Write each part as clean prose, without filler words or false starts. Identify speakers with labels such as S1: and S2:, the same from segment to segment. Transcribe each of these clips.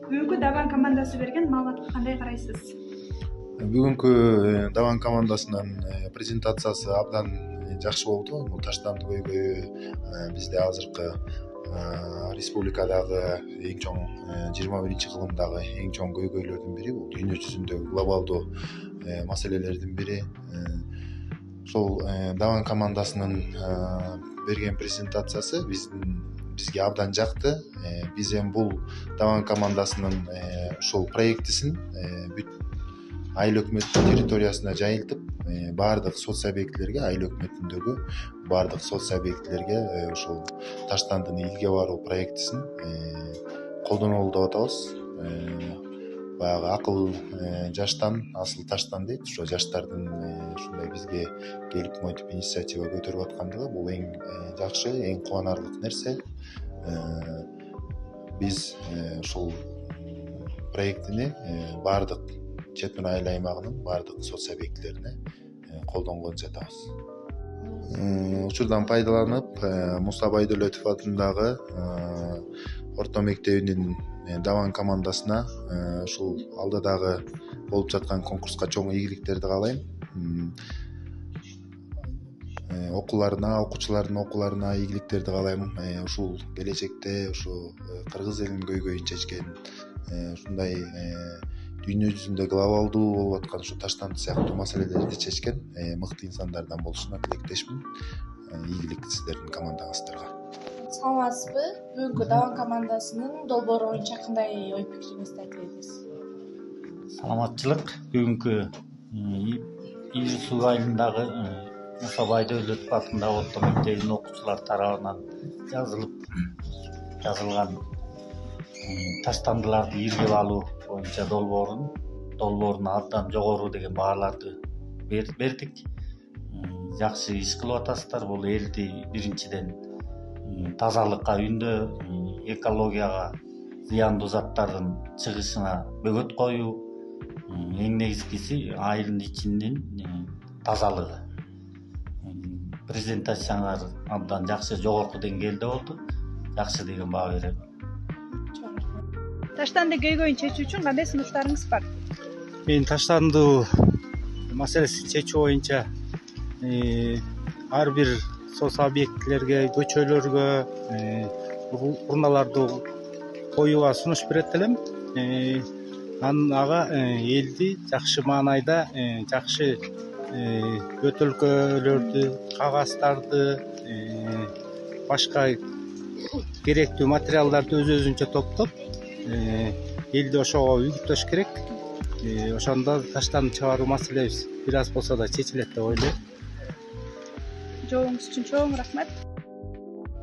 S1: Бүгүнкү Даван командасы берген маалыматка кандай карайсыз?
S2: Бүгүнкү Даван командасынын презентациясы абдан жакшы болду. Бул таштанды көйгөйү бизде азыркы республикадагы эң чоң 21 кылымдагы эң чоң көйгөйлөрдүн бири. Бул дүйнө жүзүндөгү глобалдуу маселелердин бири. Ошол Даван командасынын берген презентациясы бизге абдан жакты. Биз эми бул Даван командасынын ушул проектисин бүт айыл өкмөттүн территориясына жайылтып, баардык соц объектилерге, айыл өкмөтүндөгү баардык соц объектилерге ошол таштандыны илге баруу проектисин колдонолу деп атабыз. Баягы акыл жаштан асыл таштан дейт. Ошо жаштардын ушундай бизге келип монтип инициатива көтөрүп аткандыгы бул эң жакшы, эң кубанарлык нерсе. Биз ушул проектини баардык Чет Муна айыл аймагынын баардык соц объектилерине колдонгон жатабыз. Учурдан пайдаланып, Муса Байдөлөтов атындагы орто мектебинин Даван командасына ушул алдыдагы болуп жаткан конкурска чоң ийгиликтерди каалайм. Окуучулардын окууларына ийгиликтерди каалайм. Ушул келечекте ушу кыргыз элинин көйгөйүн чечкен, ушундай дүйнө жүзүндө глобалдуу болуп аткан ушу таштанды сыяктуу маселелерди чечкен мыкты инсандардан болушуна тилектешмин. Ийгилик сиздердин командаңыздарга.
S3: Саламатсызбы? Бүгүнкү Даван командасынын долбоору боюнча кандай ой пикириңизди айтып бересиз?
S4: Саламатчылык. Бүгүнкү Ири суу айылындагы Муса Байдөлөтов атындагы орто мектебинин окуучулары тарабынан жазылган таштандыларды ийгилеп алуу боюнча долбооруна абдан жогору деген бааларды бердик. Жакшы иш кылып атасыздар. Бул элди биринчиден тазалыкка үндөө, экологияга зыяндуу заттардын чыгышына бөгөт коюу, эң негизгиси айылдын ичинин тазалыгы. Презентацияңар абдан жакшы, жогорку деңгээлде болду. Жакшы деген баа берем.
S1: Таштанды көйгөйүн чечүү үчүн кандай сунуштарыңыз бар?
S5: Мен таштанды маселесин чечүү боюнча ар бир соц объектилерге, көчөлөргө урналарды коюуга сунуш берет элем. Ага элди жакшы маанайда жакшы бөтөлкөлөрдү, кагаздарды, башка керектүү материалдарды өзүнчө топтоп элди ошого үгүттөш керек. Ошондо таштанды чыгаруу маселебиз бир аз болсо да чечилет деп ойлойм.
S1: Жообуңуз үчүн чоң рахмат.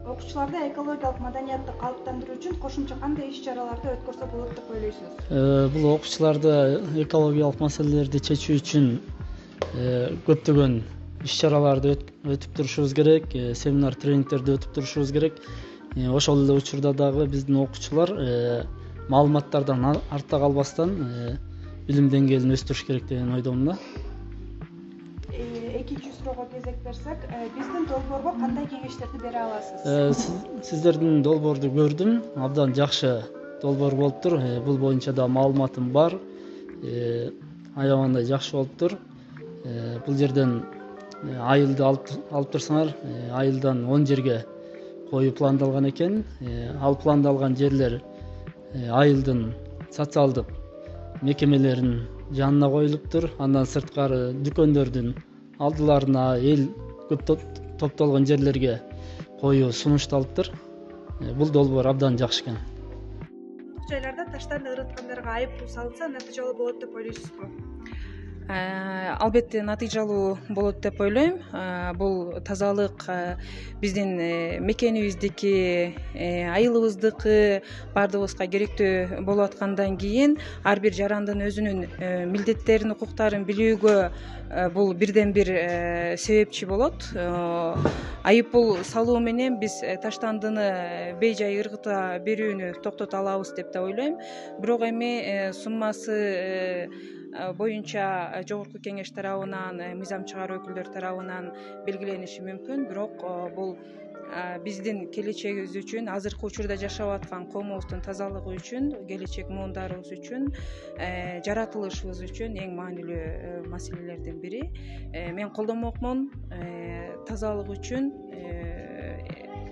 S1: Окуучуларда экологиялык маданиятты калыптандыруу үчүн кошумча кандай иш-чараларды өткөрсө болот деп ойлойсуз?
S6: Бул окуучуларда экологиялык маселелерди чечүү үчүн көптөгөн иш-чараларды өтүп турушубуз керек, семинар тренингтерди өтүп турушубуз керек. Ошол эле учурда дагы биздин окуучулар маалыматтардан артта калбастан билим деңгээлин өстүрүш керек деген ойдомун да.
S1: Экинчи суроого кезек берсек, биздин долбоорго кандай кеңештерди бере аласыз?
S6: Сиздердин долбоорду көрдүм, абдан жакшы долбоор болуптур. Бул боюнча да маалыматым бар. Аябагандай жакшы болуптур. Бул жерден айылды алып турсаңар, айылдан 10 жерге коюу пландалган экен. Ал пландалган жерлер айылдын социалдык мекемелеринин жанына коюлуптур. Андан сырткары дүкөндөрдүн алдыларына, эл көп топтолгон жерлерге коюу сунушталыптыр. Бул долбоор абдан жакшы экен.
S1: Жайларда таштанды ырыткандарга айып салынса натыйжалуу болот деп ойлойсузбу?
S7: Албетте натыйжалуу болот деп ойлойм. Бул тазалык биздин мекенибиздики, айылыбыздыкы баардыгыбызга керектүү болуп аткандан кийин ар бир жарандын өзүнүн милдеттерин, укуктарын билүүгө бул бирден бир себепчи болот. Айыппул салуу менен биз таштандыны бейжай ыргыта берүүнү токтото алабыз деп да ойлойм. Бирок эми суммасы боюнча жогорку кеңеш тарабынан, мыйзам чыгаруу өкүлдөр тарабынан белгилениши мүмкүн. Бирок бул биздин келечегибиз үчүн, азыркы учурда жашап аткан коомубуздун тазалыгы үчүн, келечек муундарыбыз үчүн, жаратылышыбыз үчүн эң маанилүү маселелердин бири. Мен колдомокмун тазалык үчүн.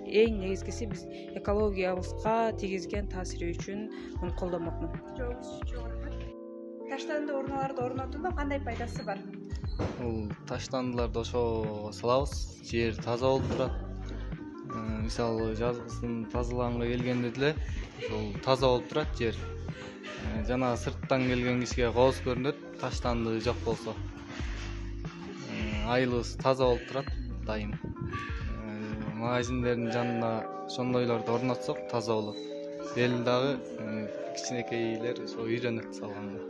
S7: Эң негизгиси биз экологиябызга тийгизген таасири үчүн муну колдомокмун.
S1: Чоң рахмат. Таштанды урналарды орнотуунун кандай пайдасы бар?
S8: Бул таштандыларды ошого салабыз, жер таза болуп турат. Мисалы жазгысын тазаланга келгенде деле ошол таза болуп турат жер. Жана сырттан келген кишиге кооз көрүнөт, таштанды жок болсо. Айылыбыз таза болуп турат дайым. Магазиндердин жанына ошондойлорду орнотсок таза болот. Эл дагы кичинекейлер ошо үйрөнөт салганга.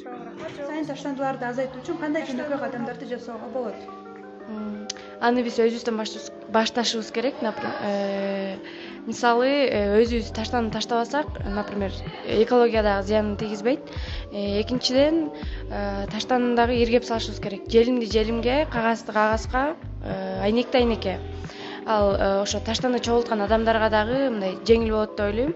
S1: Чоң рахмат. Сайын таштандыларды азайтуу үчүн кандай жөнөкөй кадамдарды жасоого болот?
S9: Аны биз өзүбүздөн башташыбыз керек. Мисалы, өзүбүз таштанды таштабасак, например, экологияга зыянын тийгизбейт. Экинчиден, таштандыдагы иргеп салышыбыз керек. Желимди желимге, кагазды кагазга, айнекти айнекке. Ал ошо таштанды чогулткан адамдарга дагы мындай жеңил болот деп ойлойм.